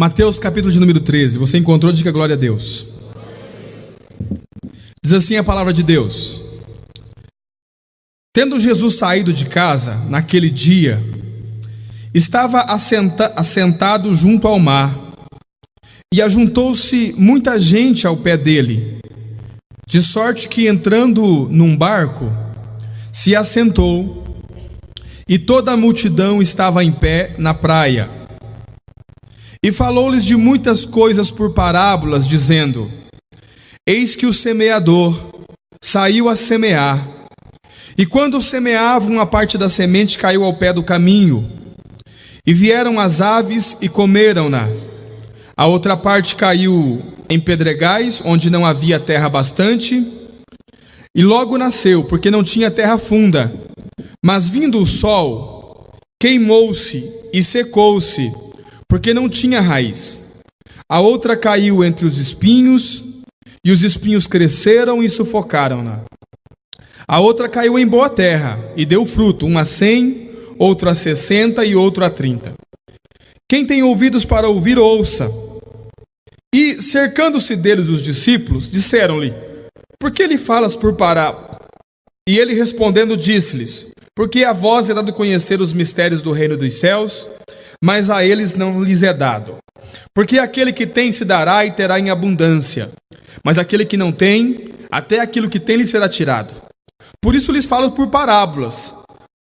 Mateus capítulo de número 13, você encontrou? Diga glória a Deus. Diz assim a palavra de Deus: Tendo Jesus saído de casa, naquele dia, estava assentado junto ao mar, e ajuntou-se muita gente ao pé dele, de sorte que, entrando num barco, se assentou, e toda a multidão estava em pé na praia. E falou-lhes de muitas coisas por parábolas, dizendo: Eis que o semeador saiu a semear. E quando semeava, uma parte da semente caiu ao pé do caminho, e vieram as aves e comeram-na. A outra parte caiu em pedregais, onde não havia terra bastante, e logo nasceu, porque não tinha terra funda. Mas vindo o sol, queimou-se e secou-se, porque não tinha raiz. A outra caiu entre os espinhos, e os espinhos cresceram e sufocaram-na. A outra caiu em boa terra, e deu fruto, um a 100, outro a 60 e outro a 30. Quem tem ouvidos para ouvir, ouça. E, cercando-se deles os discípulos, disseram-lhe: Por que lhe falas por parábola? E ele respondendo disse-lhes: Porque a vós é dado conhecer os mistérios do reino dos céus, mas a eles não lhes é dado. Porque aquele que tem se dará e terá em abundância, mas aquele que não tem, até aquilo que tem lhe será tirado. Por isso lhes falo por parábolas,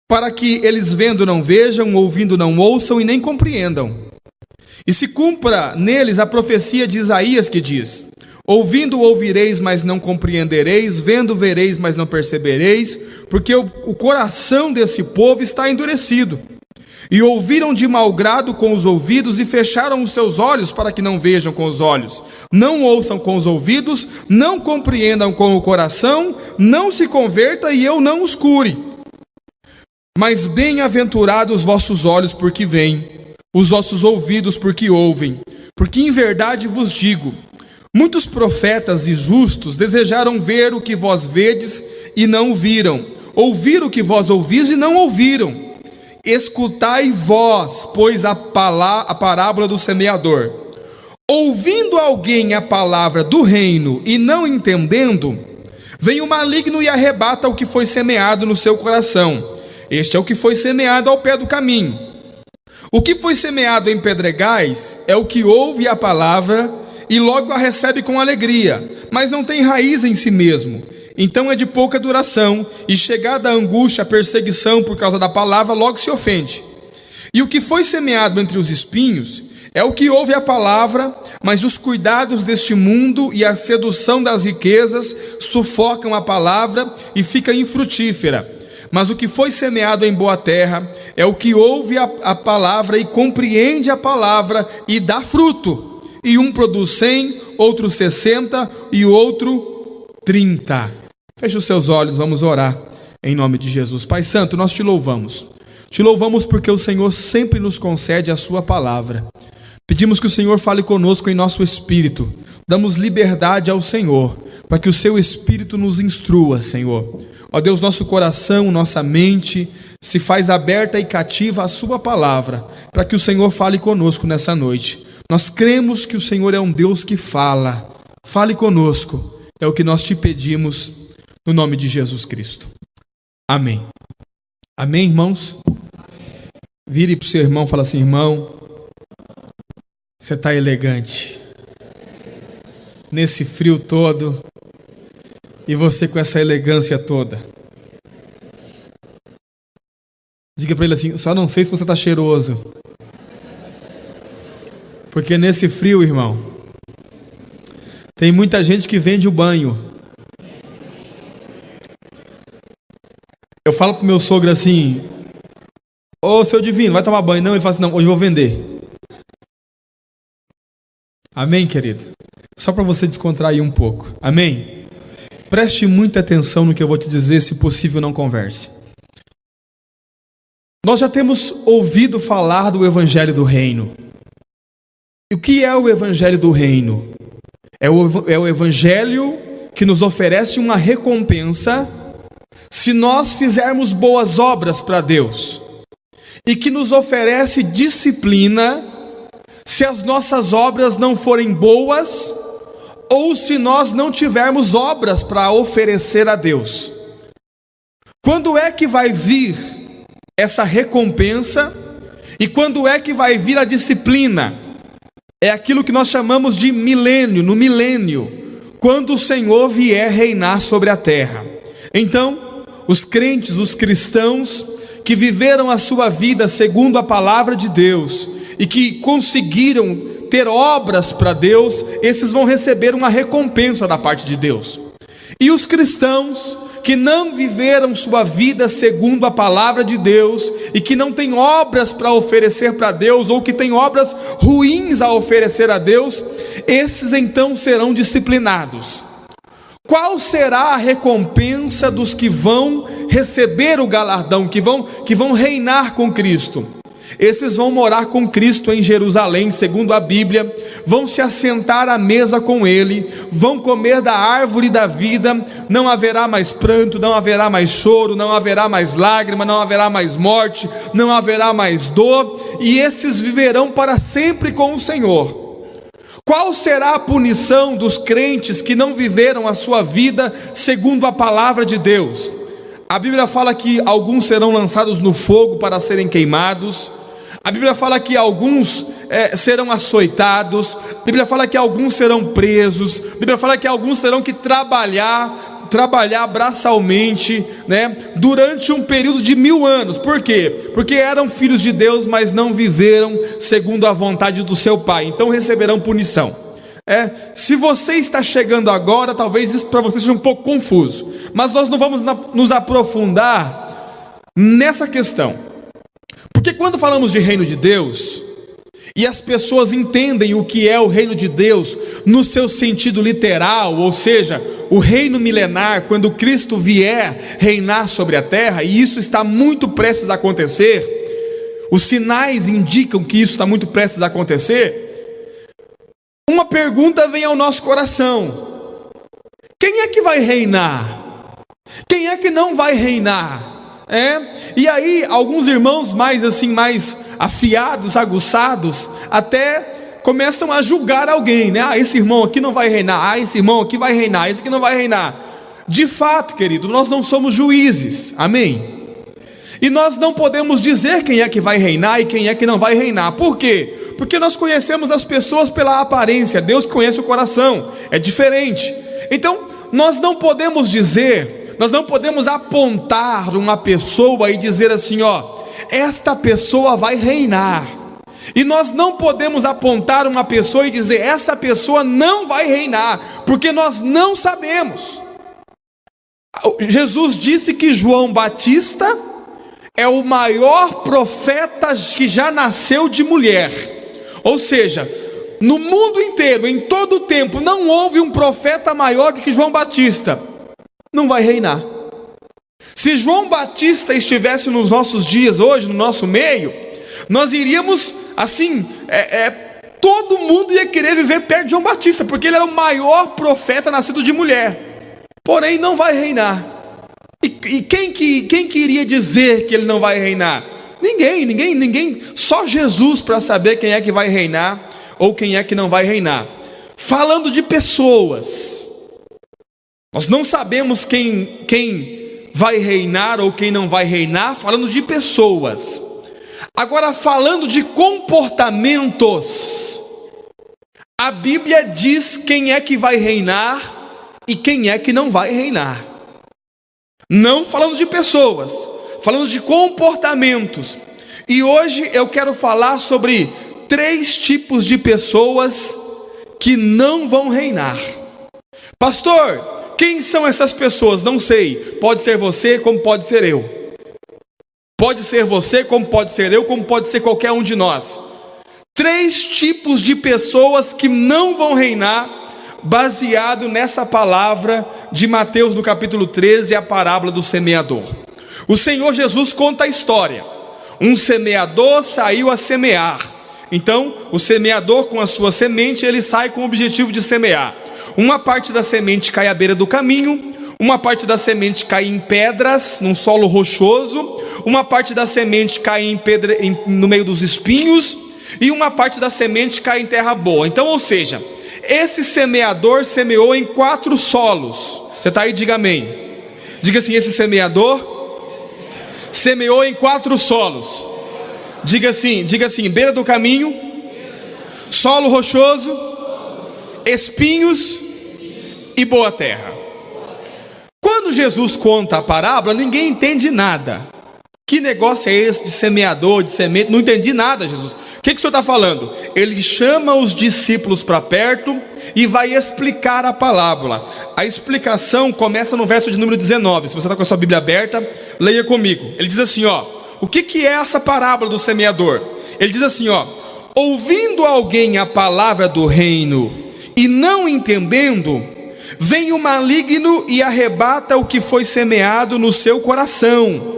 para que eles vendo não vejam, ouvindo não ouçam e nem compreendam. E se cumpra neles a profecia de Isaías, que diz: Ouvindo ouvireis, mas não compreendereis, vendo vereis, mas não percebereis, porque o coração desse povo está endurecido. E ouviram de mau grado com os ouvidos, e fecharam os seus olhos para que não vejam com os olhos, não ouçam com os ouvidos, não compreendam com o coração, não se converta e eu não os cure. Mas bem-aventurados os vossos olhos porque veem, os vossos ouvidos porque ouvem. Porque em verdade vos digo, muitos profetas e justos desejaram ver o que vós vedes e não viram, ouvir o que vós ouvis e não ouviram. Escutai vós, pois, a parábola do semeador. Ouvindo alguém a palavra do reino e não entendendo, vem o maligno e arrebata o que foi semeado no seu coração. Este é o que foi semeado ao pé do caminho. O que foi semeado em pedregais é o que ouve a palavra e logo a recebe com alegria, mas não tem raiz em si mesmo. Então é de pouca duração, e chegada a angústia, a perseguição por causa da palavra, logo se ofende. E o que foi semeado entre os espinhos é o que ouve a palavra, mas os cuidados deste mundo e a sedução das riquezas sufocam a palavra e fica infrutífera. Mas o que foi semeado em boa terra é o que ouve a palavra e compreende a palavra e dá fruto. E um produz 100, outro 60 e o outro 30. Feche os seus olhos, vamos orar em nome de Jesus. Pai Santo, nós te louvamos. Te louvamos porque o Senhor sempre nos concede a sua palavra. Pedimos que o Senhor fale conosco em nosso espírito. Damos liberdade ao Senhor, para que o seu espírito nos instrua, Senhor. Ó Deus, nosso coração, nossa mente se faz aberta e cativa à sua palavra, para que o Senhor fale conosco nessa noite. Nós cremos que o Senhor é um Deus que fala. Fale conosco, é o que nós te pedimos, no nome de Jesus Cristo. Amém. Amém, irmãos? Vire para o seu irmão e fala assim: irmão, você está elegante. Nesse frio todo, e você com essa elegância toda. Diga para ele assim: só não sei se você está cheiroso. Porque nesse frio, irmão, tem muita gente que vende o banho. Eu falo pro meu sogro assim: ô seu divino, vai tomar banho? Não, ele fala assim: não, hoje eu vou vender. Amém, querido? Só para você descontrair um pouco. Amém? Preste muita atenção no que eu vou te dizer, se possível não converse. Nós já temos ouvido falar do Evangelho do Reino. E o que é o Evangelho do Reino? É o Evangelho que nos oferece uma recompensa se nós fizermos boas obras para Deus, e que nos oferece disciplina se as nossas obras não forem boas, ou se nós não tivermos obras para oferecer a Deus. Quando é que vai vir essa recompensa? E quando é que vai vir a disciplina? É aquilo que nós chamamos de milênio, no milênio, quando o Senhor vier reinar sobre a terra. Então, os crentes, os cristãos que viveram a sua vida segundo a palavra de Deus e que conseguiram ter obras para Deus, esses vão receber uma recompensa da parte de Deus. E os cristãos que não viveram sua vida segundo a palavra de Deus e que não têm obras para oferecer para Deus, ou que têm obras ruins a oferecer a Deus, esses então serão disciplinados. Qual será a recompensa dos que vão receber o galardão, que vão reinar com Cristo? Esses vão morar com Cristo em Jerusalém, segundo a Bíblia, vão se assentar à mesa com Ele, vão comer da árvore da vida, não haverá mais pranto, não haverá mais choro, não haverá mais lágrima, não haverá mais morte, não haverá mais dor, e esses viverão para sempre com o Senhor. Qual será a punição dos crentes que não viveram a sua vida segundo a palavra de Deus? A Bíblia fala que alguns serão lançados no fogo para serem queimados. A Bíblia fala que alguns serão açoitados. A Bíblia fala que alguns serão presos. A Bíblia fala que alguns terão que trabalhar braçalmente, né, durante um período de 1000 anos. Por quê? Porque eram filhos de Deus, mas não viveram segundo a vontade do seu Pai. Então receberão punição. Se você está chegando agora, talvez isso para você seja um pouco confuso, mas nós não vamos nos aprofundar nessa questão, porque quando falamos de reino de Deus, e as pessoas entendem o que é o reino de Deus no seu sentido literal, ou seja, o reino milenar, quando Cristo vier reinar sobre a terra, e isso está muito prestes a acontecer, os sinais indicam que isso está muito prestes a acontecer. Uma pergunta vem ao nosso coração: quem é que vai reinar? Quem é que não vai reinar? E aí alguns irmãos mais afiados, aguçados, até começam a julgar alguém, né? Esse irmão aqui não vai reinar, esse irmão aqui vai reinar, esse aqui não vai reinar. De fato, querido, nós não somos juízes, amém? E nós não podemos dizer quem é que vai reinar e quem é que não vai reinar. Por quê? Porque nós conhecemos as pessoas pela aparência, Deus conhece o coração, é diferente. Então, nós não podemos dizer, nós não podemos apontar uma pessoa e dizer assim, esta pessoa vai reinar. E nós não podemos apontar uma pessoa e dizer, essa pessoa não vai reinar, porque nós não sabemos. Jesus disse que João Batista é o maior profeta que já nasceu de mulher. Ou seja, no mundo inteiro, em todo o tempo, não houve um profeta maior do que João Batista. Não vai reinar. Se João Batista estivesse nos nossos dias hoje, no nosso meio, nós iríamos, todo mundo ia querer viver perto de João Batista, porque ele era o maior profeta nascido de mulher. Porém, não vai reinar. E quem que iria dizer que ele não vai reinar? Ninguém, só Jesus para saber quem é que vai reinar ou quem é que não vai reinar. Falando de pessoas, nós não sabemos quem vai reinar ou quem não vai reinar, falando de pessoas. Agora, falando de comportamentos, a Bíblia diz quem é que vai reinar e quem é que não vai reinar. Não falando de pessoas, falando de comportamentos. E hoje eu quero falar sobre 3 tipos de pessoas que não vão reinar. Pastor, quem são essas pessoas? Não sei. Pode ser você, como pode ser eu. Pode ser você, como pode ser eu, como pode ser qualquer um de nós. 3 tipos de pessoas que não vão reinar, baseado nessa palavra de Mateus no capítulo 13, a parábola do semeador. O Senhor Jesus conta a história. Um semeador saiu a semear. Então, o semeador com a sua semente, ele sai com o objetivo de semear. Uma parte da semente cai à beira do caminho, uma parte da semente cai em pedras, num solo rochoso, uma parte da semente cai no meio dos espinhos, e uma parte da semente cai em terra boa. Então, ou seja, esse semeador semeou em 4 solos. Você está aí? Diga amém. Diga assim: esse semeador semeou em 4 solos. Diga assim: beira do caminho, solo rochoso, espinhos e boa terra. Quando Jesus conta a parábola, ninguém entende nada. Que negócio é esse de semeador, de semente? Não entendi nada, Jesus. O que o senhor está falando? Ele chama os discípulos para perto e vai explicar a parábola. A explicação começa no verso de número 19. Se você está com a sua Bíblia aberta, leia comigo. Ele diz assim, o que é essa parábola do semeador? Ele diz assim, ouvindo alguém a palavra do reino e não entendendo, vem o maligno e arrebata o que foi semeado no seu coração.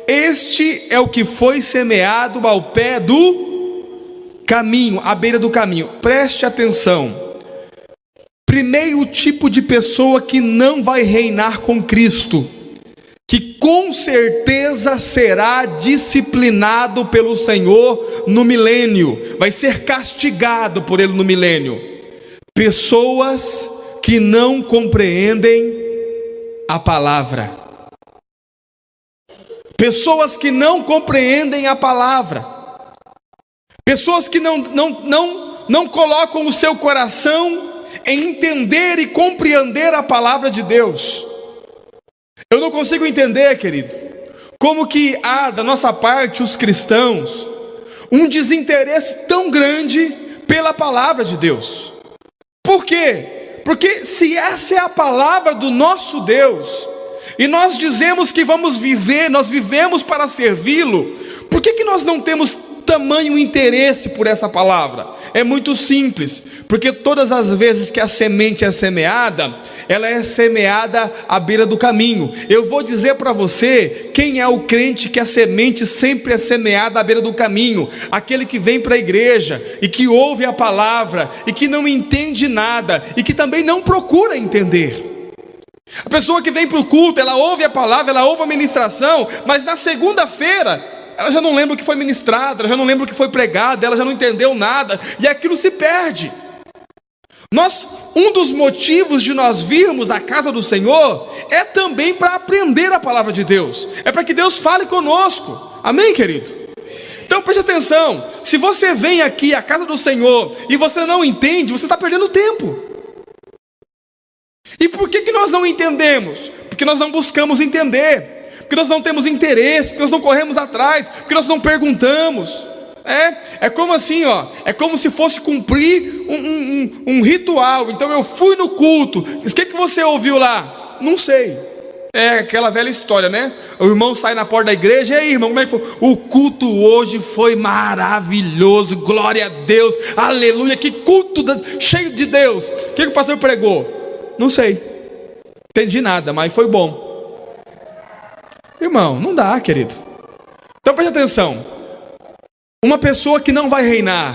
Este é o que foi semeado ao pé do caminho, à beira do caminho. Preste atenção. Primeiro tipo de pessoa que não vai reinar com Cristo, que com certeza será disciplinado pelo Senhor no milênio, vai ser castigado por Ele no milênio. Pessoas que não compreendem a palavra. Pessoas que não compreendem a palavra. Pessoas que não colocam o seu coração em entender e compreender a palavra de Deus. Eu não consigo entender, querido, como que há da nossa parte, os cristãos, um desinteresse tão grande pela palavra de Deus. Por quê? Porque se essa é a palavra do nosso Deus, e nós dizemos que vamos viver, nós vivemos para servi-lo, por que nós não temos tamanho interesse por essa palavra? É muito simples, porque todas as vezes que a semente é semeada, ela é semeada à beira do caminho. Eu vou dizer para você, quem é o crente que a semente sempre é semeada à beira do caminho? Aquele que vem para a igreja, e que ouve a palavra, e que não entende nada, e que também não procura entender. A pessoa que vem para o culto, ela ouve a palavra, ela ouve a ministração, mas na segunda-feira, ela já não lembra o que foi ministrado, ela já não lembra o que foi pregado, ela já não entendeu nada, e aquilo se perde. Um dos motivos de nós virmos à casa do Senhor, é também para aprender a palavra de Deus, é para que Deus fale conosco, amém, querido? Então preste atenção, se você vem aqui à casa do Senhor, e você não entende, você está perdendo tempo. E por que nós não entendemos? Porque nós não buscamos entender, porque nós não temos interesse, porque nós não corremos atrás, porque nós não perguntamos. É como assim, é como se fosse cumprir um ritual. Então eu fui no culto, o que você ouviu lá? Não sei. É aquela velha história, né? O irmão sai na porta da igreja, e aí, irmão, como é que foi? O culto hoje foi maravilhoso, glória a Deus, aleluia, que culto cheio de Deus. O que o pastor pregou? Não sei, entendi nada, mas foi bom. Irmão, não dá, querido. Então preste atenção. Uma pessoa que não vai reinar,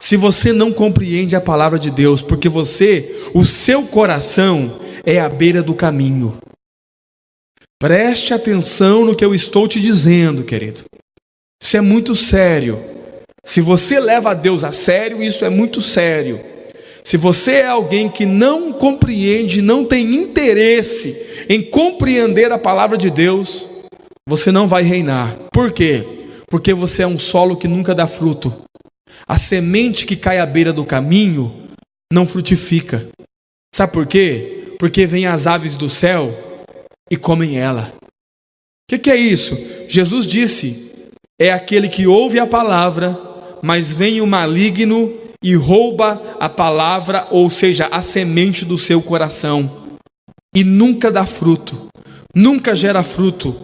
se você não compreende a palavra de Deus, porque o seu coração é à beira do caminho. Preste atenção no que eu estou te dizendo, querido. Isso é muito sério. Se você leva a Deus a sério, isso é muito sério. Se você é alguém que não compreende, não tem interesse em compreender a palavra de Deus, você não vai reinar. Por quê? Porque você é um solo que nunca dá fruto. A semente que cai à beira do caminho não frutifica. Sabe por quê? Porque vêm as aves do céu e comem ela. O que é isso? Jesus disse, é aquele que ouve a palavra, mas vem o maligno e rouba a palavra, ou seja, a semente do seu coração, e nunca dá fruto, nunca gera fruto,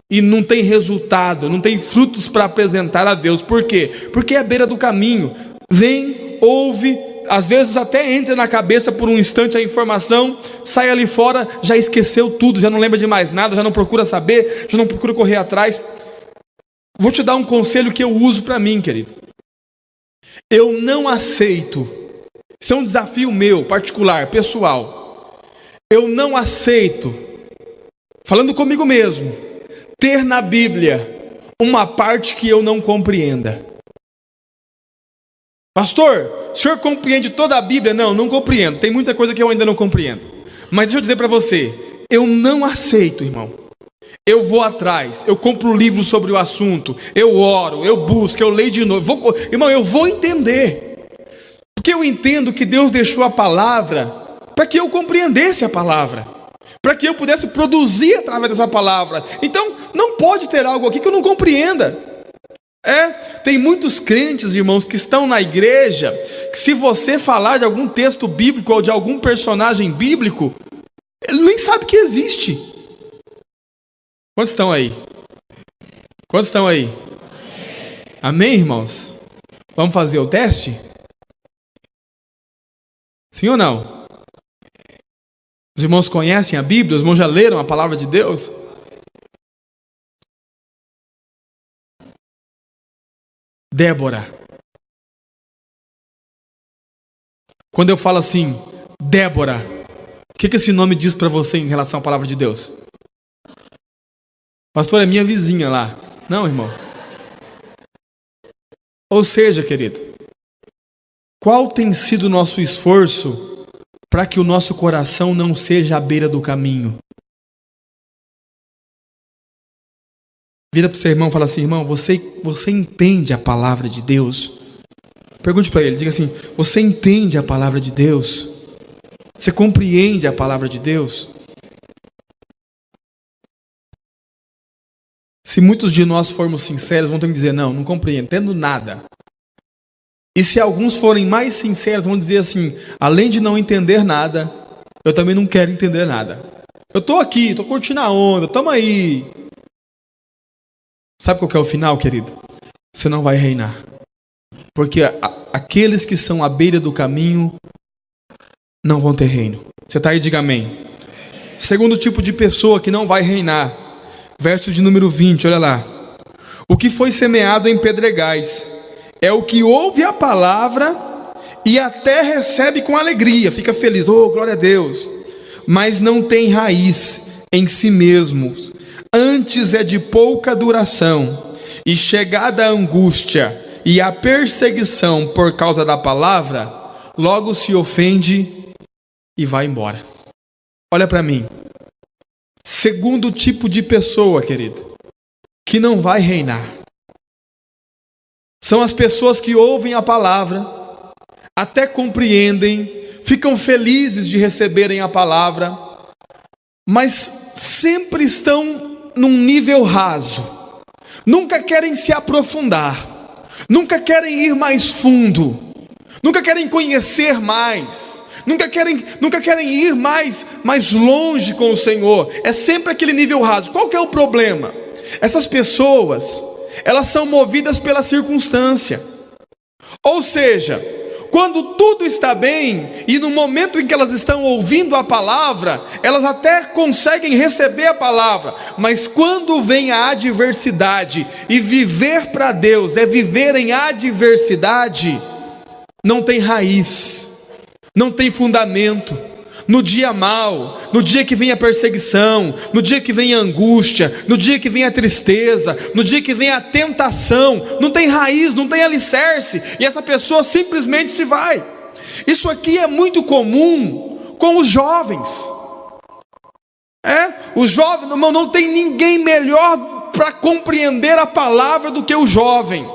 e não tem resultado, não tem frutos para apresentar a Deus. Por quê? Porque é à beira do caminho, vem, ouve, às vezes até entra na cabeça por um instante a informação, sai ali fora, já esqueceu tudo, já não lembra de mais nada, já não procura saber, já não procura correr atrás. Vou te dar um conselho que eu uso para mim, querido. Eu não aceito, isso é um desafio meu, particular, pessoal. Eu não aceito, falando comigo mesmo, ter na Bíblia uma parte que eu não compreenda. Pastor, o senhor compreende toda a Bíblia? Não, não compreendo. Tem muita coisa que eu ainda não compreendo. Mas deixa eu dizer para você, eu não aceito, irmão. Eu vou atrás, eu compro livros sobre o assunto, eu oro, eu busco, eu leio de novo. Irmão, eu vou entender. Porque eu entendo que Deus deixou a palavra para que eu compreendesse a palavra, para que eu pudesse produzir através dessa palavra. Então, não pode ter algo aqui que eu não compreenda. Tem muitos crentes, irmãos, que estão na igreja, que se você falar de algum texto bíblico ou de algum personagem bíblico, ele nem sabe que existe. Quantos estão aí? Quantos estão aí? Amém, irmãos? Vamos fazer o teste? Sim ou não? Os irmãos conhecem a Bíblia? Os irmãos já leram a palavra de Deus? Débora. Quando eu falo assim, Débora, o que esse nome diz para você em relação à palavra de Deus? Pastor, é minha vizinha lá. Não, irmão. Ou seja, querido, qual tem sido o nosso esforço para que o nosso coração não seja à beira do caminho? Vira para o seu irmão e fala assim, irmão, você entende a palavra de Deus? Pergunte para ele, diga assim, você entende a palavra de Deus? Você compreende a palavra de Deus? Se muitos de nós formos sinceros, vão ter que dizer, não compreendo nada. E se alguns forem mais sinceros, vão dizer assim, além de não entender nada, eu também não quero entender nada. Eu estou aqui, estou curtindo a onda, estamos aí. Sabe qual que é o final, querido? Você não vai reinar. Porque aqueles que são à beira do caminho não vão ter reino. Você está aí, diga amém. Segundo tipo de pessoa que não vai reinar. Verso de número 20, olha lá. O que foi semeado em pedregais é o que ouve a palavra e até recebe com alegria, fica feliz, oh, glória a Deus, mas não tem raiz em si mesmos, antes é de pouca duração, e chegada a angústia e a perseguição por causa da palavra, logo se ofende e vai embora. Olha para mim. Segundo tipo de pessoa, querido, que não vai reinar, são as pessoas que ouvem a palavra, até compreendem, ficam felizes de receberem a palavra, mas sempre estão num nível raso, nunca querem se aprofundar, nunca querem ir mais fundo, nunca querem conhecer mais, nunca querem ir mais longe com o Senhor. É sempre aquele nível raso. Qual que é o problema? Essas pessoas, elas são movidas pela circunstância. Ou seja, quando tudo está bem, e no momento em que elas estão ouvindo a palavra, elas até conseguem receber a palavra, mas quando vem a adversidade, e viver para Deus é viver em adversidade, não tem raiz, não tem fundamento. No dia mau, no dia que vem a perseguição, no dia que vem a angústia, no dia que vem a tristeza, no dia que vem a tentação, não tem raiz, não tem alicerce, e essa pessoa simplesmente se vai. Isso aqui é muito comum com os jovens. Os jovens, não tem ninguém melhor para compreender a palavra do que o jovem.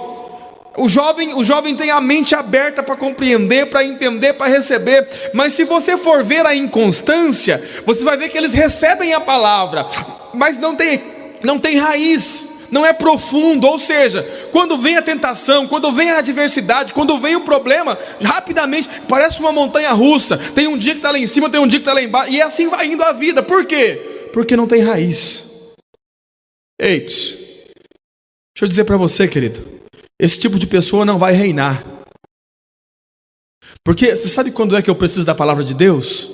O jovem tem a mente aberta para compreender, para entender, para receber. Mas se você for ver a inconstância, você vai ver que eles recebem a palavra, mas não tem raiz, não é profundo. Ou seja, quando vem a tentação, quando vem a adversidade, quando vem o problema, rapidamente parece uma montanha russa. Tem um dia que está lá em cima, tem um dia que está lá embaixo, e assim vai indo a vida. Por quê? Porque não tem raiz. Deixa eu dizer para você, querido, esse tipo de pessoa não vai reinar. Porque você sabe quando é que eu preciso da palavra de Deus?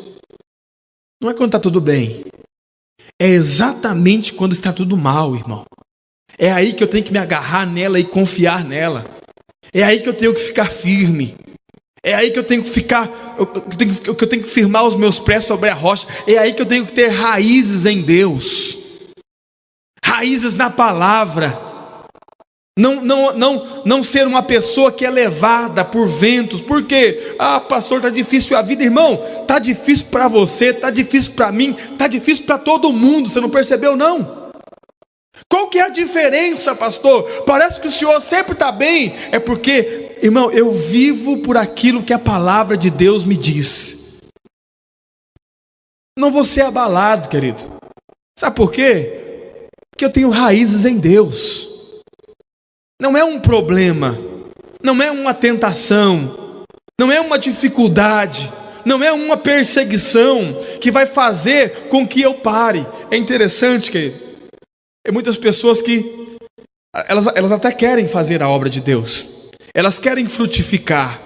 Não é quando está tudo bem. É exatamente quando está tudo mal, irmão. É aí que eu tenho que me agarrar nela e confiar nela. É aí que eu tenho que ficar firme. É aí que eu tenho que ficar, eu tenho que firmar os meus pés sobre a rocha. É aí que eu tenho que ter raízes em Deus. Raízes na palavra. Não ser uma pessoa que é levada por ventos. Por quê? Ah, pastor, está difícil a vida. Irmão, está difícil para você, está difícil para mim, está difícil para todo mundo. Você não percebeu, não? Qual que é a diferença, pastor? Parece que o senhor sempre está bem. É porque, irmão, eu vivo por aquilo que a palavra de Deus me diz. Não vou ser abalado, querido. Sabe por quê? Porque eu tenho raízes em Deus. Não é um problema, não é uma tentação, não é uma dificuldade, não é uma perseguição que vai fazer com que eu pare. É interessante, querido. Tem muitas pessoas que elas até querem fazer a obra de Deus, elas querem frutificar.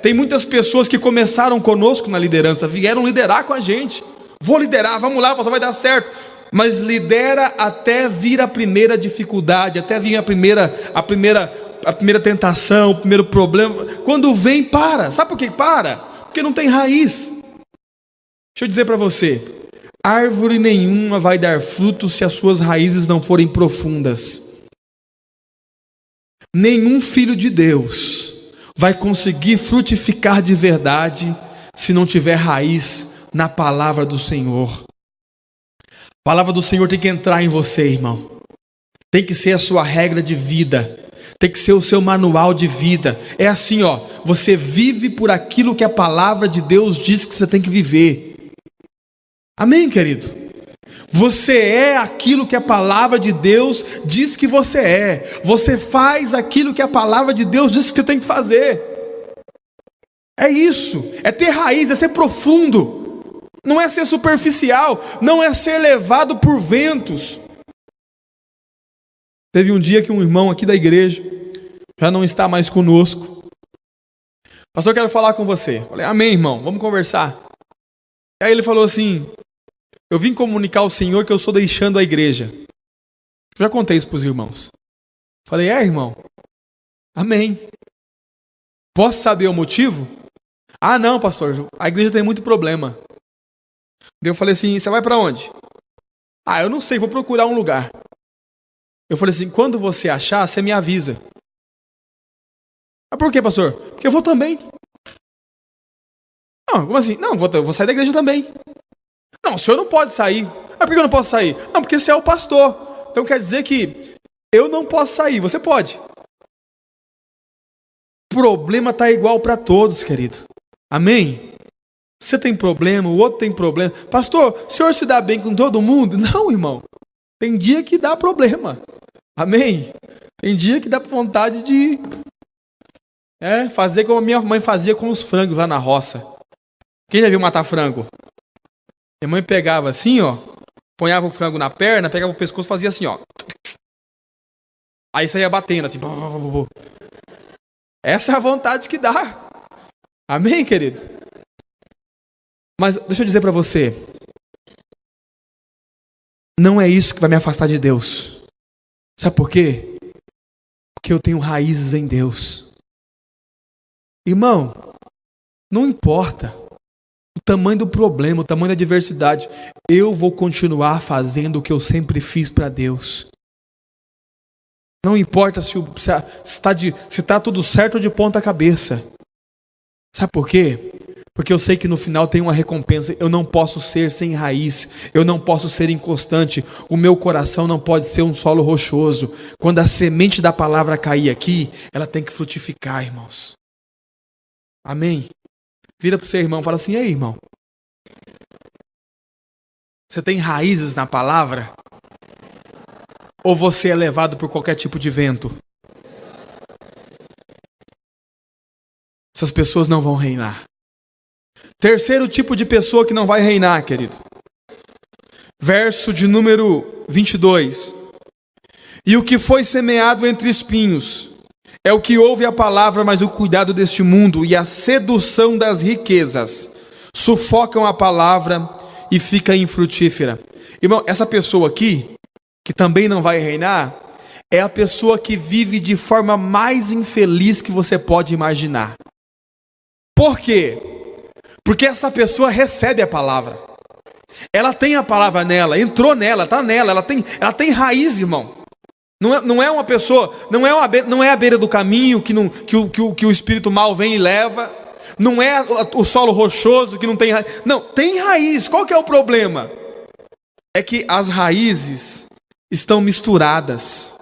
Tem muitas pessoas que começaram conosco na liderança, vieram liderar com a gente. Vou liderar, vamos lá, pastor, vai dar certo. Mas lidera até vir a primeira dificuldade, até vir a primeira tentação, o primeiro problema. Quando vem, para. Sabe por que para? Porque não tem raiz. Deixa eu dizer para você: árvore nenhuma vai dar fruto se as suas raízes não forem profundas. Nenhum filho de Deus vai conseguir frutificar de verdade se não tiver raiz na palavra do Senhor. A palavra do Senhor tem que entrar em você, irmão. Tem que ser a sua regra de vida. Tem que ser o seu manual de vida. É assim, você vive por aquilo que a palavra de Deus diz que você tem que viver. Amém, querido? Você é aquilo que a palavra de Deus diz que você é. Você faz aquilo que a palavra de Deus diz que você tem que fazer. É isso. É ter raiz, é ser profundo. Não é ser superficial, não é ser levado por ventos. Teve um dia que um irmão aqui da igreja já não está mais conosco. Pastor, eu quero falar com você. Falei, amém, irmão, vamos conversar. Aí ele falou assim: eu vim comunicar ao Senhor que eu estou deixando a igreja. Já contei isso para os irmãos. Falei, irmão? Amém. Posso saber o motivo? Ah, não, pastor, a igreja tem muito problema. Daí eu falei assim, você vai para onde? Ah, eu não sei, vou procurar um lugar. Eu falei assim, quando você achar, você me avisa. Ah, por quê, pastor? Porque eu vou também. Não, como assim? Não, vou sair da igreja também. Não, o senhor não pode sair. Ah, por que eu não posso sair? Não, porque você é o pastor. Então quer dizer que eu não posso sair, você pode. O problema está igual para todos, querido. Amém? Você tem problema, o outro tem problema. Pastor, o senhor se dá bem com todo mundo? Não, irmão. Tem dia que dá problema. Amém? Tem dia que dá vontade de fazer como a minha mãe fazia com os frangos lá na roça. Quem já viu matar frango? Minha mãe pegava assim, ponhava o frango na perna, pegava o pescoço e fazia assim, Aí saía batendo assim. Essa é a vontade que dá. Amém, querido? Mas deixa eu dizer para você, não é isso que vai me afastar de Deus. Sabe por quê? Porque eu tenho raízes em Deus. Irmão, não importa o tamanho do problema, o tamanho da adversidade, eu vou continuar fazendo o que eu sempre fiz para Deus. Não importa se está tudo certo de ponta cabeça. Sabe por quê? Porque eu sei que no final tem uma recompensa. Eu não posso ser sem raiz. Eu não posso ser inconstante. O meu coração não pode ser um solo rochoso. Quando a semente da palavra cair aqui, ela tem que frutificar, irmãos. Amém? Vira para o seu irmão e fala assim, ei, irmão, você tem raízes na palavra? Ou você é levado por qualquer tipo de vento? Essas pessoas não vão reinar. Terceiro tipo de pessoa que não vai reinar, querido. Verso de número 22. E o que foi semeado entre espinhos é o que ouve a palavra, mas o cuidado deste mundo e a sedução das riquezas sufocam a palavra e fica infrutífera. Irmão, essa pessoa aqui, que também não vai reinar, é a pessoa que vive de forma mais infeliz que você pode imaginar. Por quê? Porque essa pessoa recebe a palavra. Ela tem a palavra nela, entrou nela, está nela, ela tem raiz, irmão. Não é uma pessoa, não é a beira do caminho que o espírito mal vem e leva. Não é o solo rochoso que não tem raiz. Não, tem raiz. Qual que é o problema? É que as raízes estão misturadas.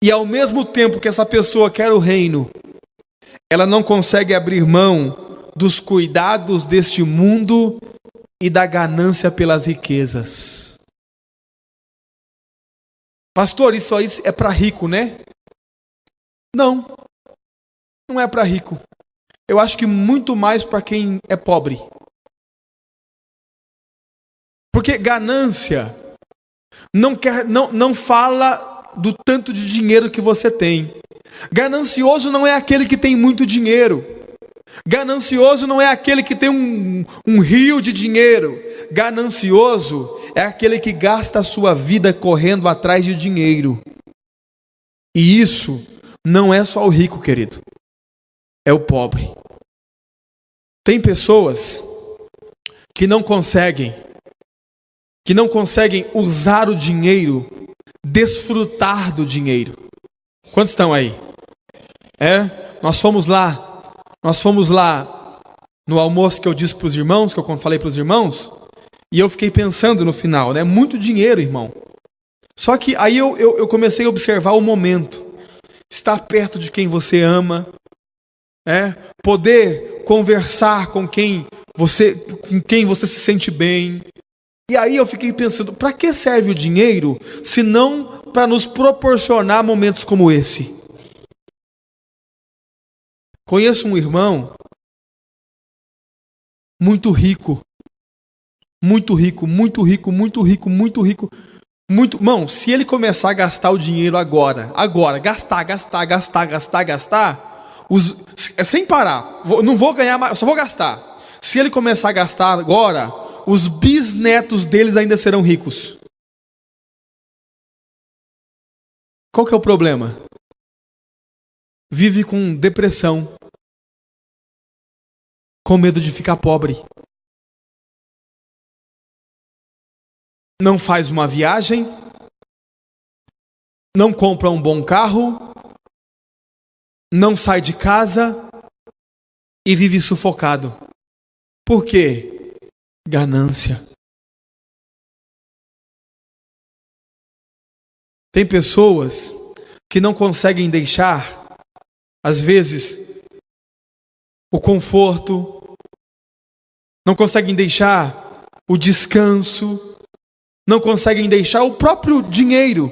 E ao mesmo tempo que essa pessoa quer o reino, ela não consegue abrir mão dos cuidados deste mundo e da ganância pelas riquezas. Pastor, isso aí é para rico, né? Não é para rico. Eu acho que muito mais para quem é pobre. Porque ganância não fala do tanto de dinheiro que você tem. Ganancioso não é aquele que tem muito dinheiro. Ganancioso não é aquele que tem um rio de dinheiro. Ganancioso é aquele que gasta a sua vida correndo atrás de dinheiro. E isso não é só o rico, querido. É o pobre. Tem pessoas que não conseguem usar o dinheiro, desfrutar do dinheiro. Quantos estão aí? Nós fomos lá no almoço que eu disse para os irmãos, que eu falei para os irmãos, e eu fiquei pensando no final, né? Muito dinheiro, irmão. Só que aí eu comecei a observar o momento. Estar perto de quem você ama, poder conversar com quem você se sente bem. E aí eu fiquei pensando, para que serve o dinheiro se não para nos proporcionar momentos como esse? Conheço um irmão muito rico. Irmão, se ele começar a gastar o dinheiro agora, gastar, sem parar, não vou ganhar mais, só vou gastar. Se ele começar a gastar agora, os bisnetos deles ainda serão ricos. Qual que é o problema? Vive com depressão, com medo de ficar pobre. Não faz uma viagem, não compra um bom carro, não sai de casa e vive sufocado. Por quê? Ganância. Tem pessoas que não conseguem deixar, às vezes, o conforto, não conseguem deixar o descanso, não conseguem deixar o próprio dinheiro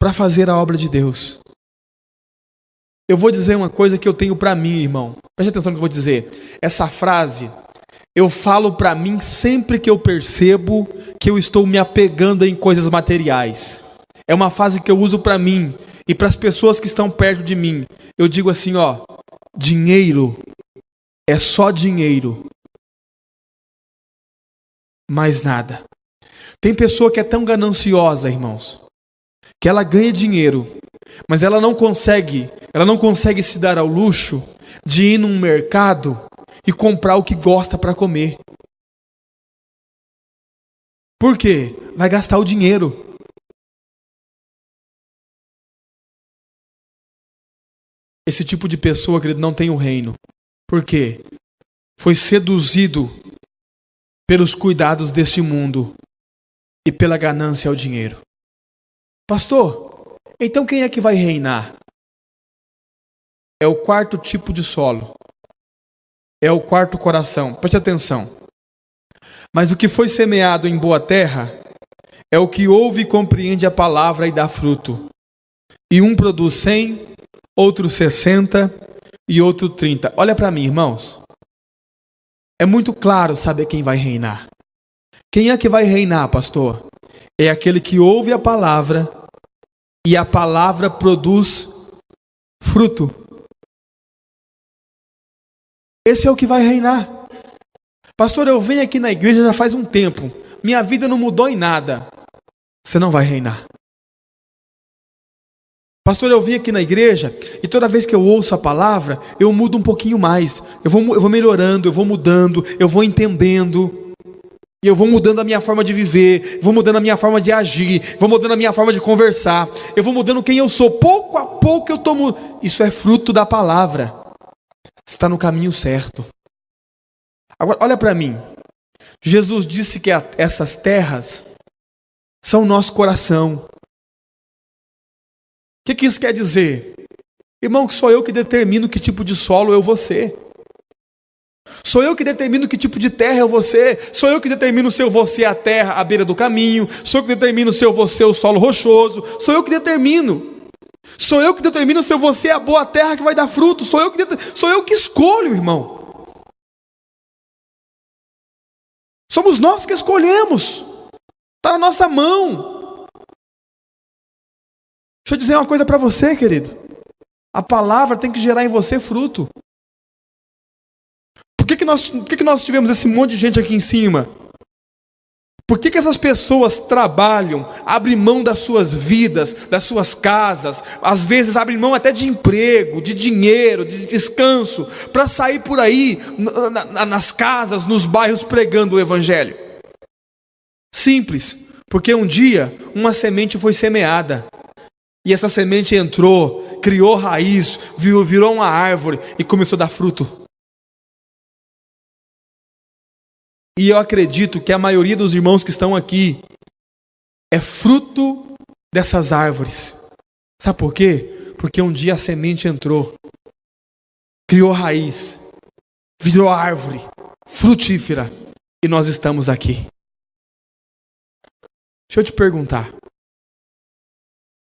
para fazer a obra de Deus. Eu vou dizer uma coisa que eu tenho para mim, irmão. Preste atenção no que eu vou dizer. Essa frase eu falo para mim sempre que eu percebo que eu estou me apegando em coisas materiais. É uma frase que eu uso para mim e para as pessoas que estão perto de mim. Eu digo assim, dinheiro é só dinheiro, mais nada. Tem pessoa que é tão gananciosa, irmãos, que ela ganha dinheiro, mas ela não consegue se dar ao luxo de ir num mercado e comprar o que gosta para comer. Por quê? Vai gastar o dinheiro. Esse tipo de pessoa, querido, não tem o reino. Por quê? Foi seduzido pelos cuidados deste mundo e pela ganância ao dinheiro. Pastor, então quem é que vai reinar? É o quarto tipo de solo. É o quarto coração. Preste atenção. Mas o que foi semeado em boa terra é o que ouve e compreende a palavra e dá fruto. E um produz 100, outro 60 e outro 30. Olha para mim, irmãos. É muito claro saber quem vai reinar. Quem é que vai reinar, pastor? É aquele que ouve a palavra e a palavra produz fruto. Esse é o que vai reinar. Pastor, eu venho aqui na igreja já faz um tempo. Minha vida não mudou em nada. Você não vai reinar. Pastor, eu vim aqui na igreja e toda vez que eu ouço a palavra, eu mudo um pouquinho mais. Eu vou melhorando, eu vou mudando, eu vou entendendo. E eu vou mudando a minha forma de viver, vou mudando a minha forma de agir, vou mudando a minha forma de conversar, eu vou mudando quem eu sou, pouco a pouco eu tomo. Isso é fruto da palavra. Você está no caminho certo. Agora, olha para mim. Jesus disse que essas terras são o nosso coração. O que isso quer dizer? Irmão, que sou eu que determino que tipo de solo eu vou ser. Sou eu que determino que tipo de terra eu vou ser. Sou eu que determino se eu vou ser a terra à beira do caminho. Sou eu que determino se eu vou ser o solo rochoso. Sou eu que determino. Sou eu que determino se eu vou ser a boa terra que vai dar fruto. Sou eu que escolho, irmão. Somos nós que escolhemos. Está na nossa mão. Deixa eu dizer uma coisa para você, querido. A palavra tem que gerar em você fruto. Por que nós tivemos esse monte de gente aqui em cima? Por que essas pessoas trabalham, abrem mão das suas vidas, das suas casas, às vezes abrem mão até de emprego, de dinheiro, de descanso, para sair por aí, nas casas, nos bairros, pregando o evangelho? Simples, porque um dia uma semente foi semeada, e essa semente entrou, criou raiz, virou uma árvore e começou a dar fruto. E eu acredito que a maioria dos irmãos que estão aqui é fruto dessas árvores. Sabe por quê? Porque um dia a semente entrou, criou raiz, virou árvore frutífera e nós estamos aqui. Deixa eu te perguntar,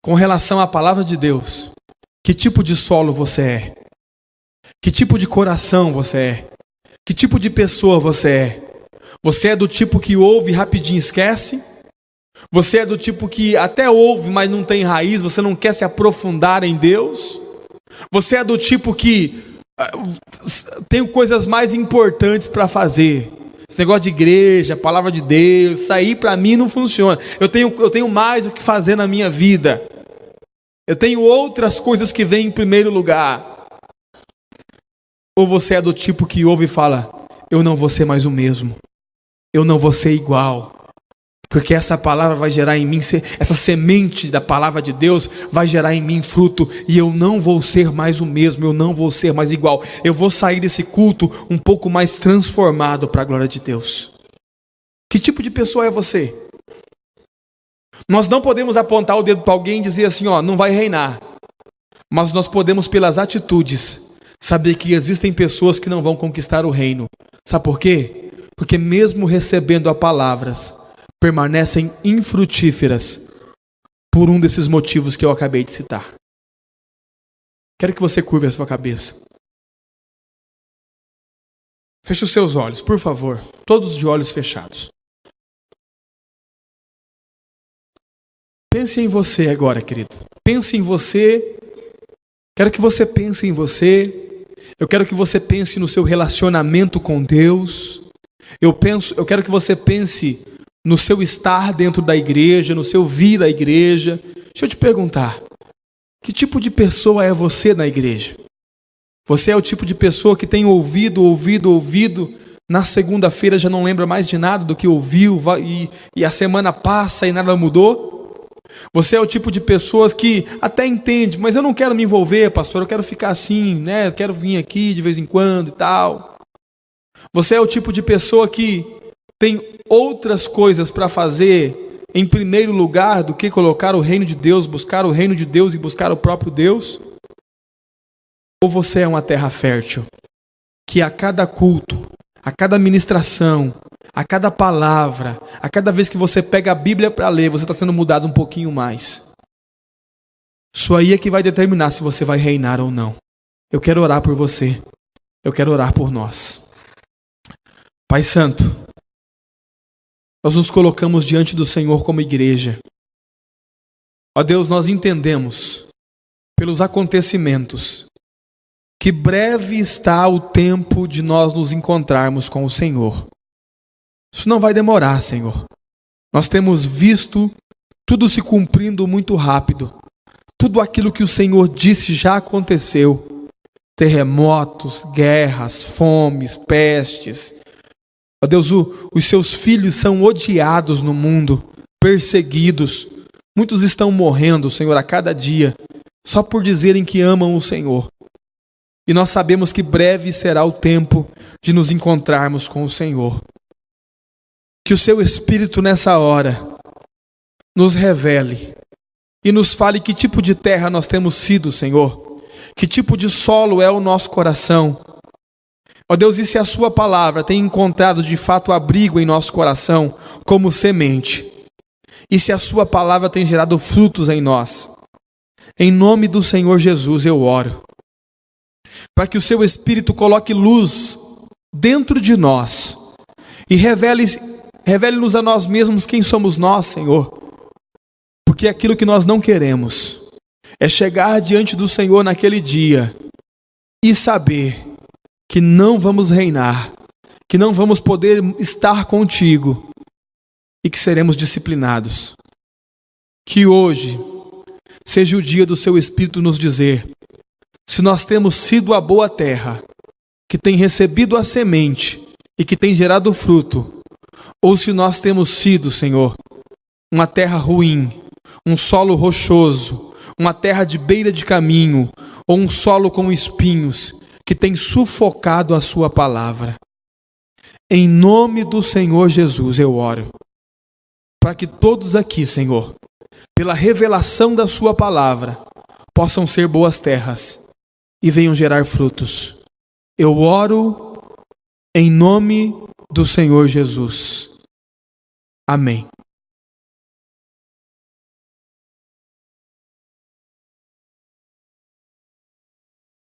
com relação à palavra de Deus, que tipo de solo você é? Que tipo de coração você é? Que tipo de pessoa você é? Você é do tipo que ouve e rapidinho esquece? Você é do tipo que até ouve, mas não tem raiz, você não quer se aprofundar em Deus? Você é do tipo que tem coisas mais importantes para fazer? Esse negócio de igreja, palavra de Deus, isso aí para mim não funciona. Eu tenho mais o que fazer na minha vida. Eu tenho outras coisas que vêm em primeiro lugar. Ou você é do tipo que ouve e fala, eu não vou ser mais o mesmo. Eu não vou ser igual, porque essa palavra vai gerar em mim, essa semente da palavra de Deus vai gerar em mim fruto, e eu não vou ser mais o mesmo, eu não vou ser mais igual, eu vou sair desse culto um pouco mais transformado para a glória de Deus. Que tipo de pessoa é você? Nós não podemos apontar o dedo para alguém e dizer assim, não vai reinar, mas nós podemos, pelas atitudes, saber que existem pessoas que não vão conquistar o reino. Sabe por quê? Porque mesmo recebendo as palavras, permanecem infrutíferas por um desses motivos que eu acabei de citar. Quero que você curve a sua cabeça. Feche os seus olhos, por favor. Todos de olhos fechados. Pense em você agora, querido. Pense em você. Quero que você pense em você. Eu quero que você pense no seu relacionamento com Deus. Eu quero que você pense no seu estar dentro da igreja, no seu vir à igreja. Deixa eu te perguntar, que tipo de pessoa é você na igreja? Você é o tipo de pessoa que tem ouvido, na segunda-feira já não lembra mais de nada do que ouviu, e a semana passa e nada mudou? Você é o tipo de pessoas que até entende, mas eu não quero me envolver, pastor, eu quero ficar assim, né? Eu quero vir aqui de vez em quando e tal. Você é o tipo de pessoa que tem outras coisas para fazer em primeiro lugar do que colocar o reino de Deus, buscar o reino de Deus e buscar o próprio Deus? Ou você é uma terra fértil, que a cada culto, a cada ministração, a cada palavra, a cada vez que você pega a Bíblia para ler, você está sendo mudado um pouquinho mais? Isso aí é que vai determinar se você vai reinar ou não. Eu quero orar por você. Eu quero orar por nós. Pai Santo, nós nos colocamos diante do Senhor como igreja. Ó Deus, nós entendemos, pelos acontecimentos, que breve está o tempo de nós nos encontrarmos com o Senhor. Isso não vai demorar, Senhor. Nós temos visto tudo se cumprindo muito rápido. Tudo aquilo que o Senhor disse já aconteceu. Terremotos, guerras, fomes, pestes, Ó Deus, os seus filhos são odiados no mundo, perseguidos. Muitos estão morrendo, Senhor, a cada dia, só por dizerem que amam o Senhor. E nós sabemos que breve será o tempo de nos encontrarmos com o Senhor. Que o seu Espírito nessa hora nos revele e nos fale que tipo de terra nós temos sido, Senhor. Que tipo de solo é o nosso coração. Ó Deus, e se a sua palavra tem encontrado de fato abrigo em nosso coração como semente? E se a sua palavra tem gerado frutos em nós? Em nome do Senhor Jesus eu oro, para que o seu Espírito coloque luz dentro de nós e revele-nos a nós mesmos quem somos nós, Senhor. Porque aquilo que nós não queremos é chegar diante do Senhor naquele dia e saber que não vamos reinar, que não vamos poder estar contigo e que seremos disciplinados. Que hoje seja o dia do seu Espírito nos dizer se nós temos sido a boa terra, que tem recebido a semente e que tem gerado fruto, ou se nós temos sido, Senhor, uma terra ruim, um solo rochoso, uma terra de beira de caminho, ou um solo com espinhos, que tem sufocado a sua palavra. Em nome do Senhor Jesus eu oro, para que todos aqui, Senhor, pela revelação da sua palavra, possam ser boas terras e venham gerar frutos. Eu oro em nome do Senhor Jesus. Amém.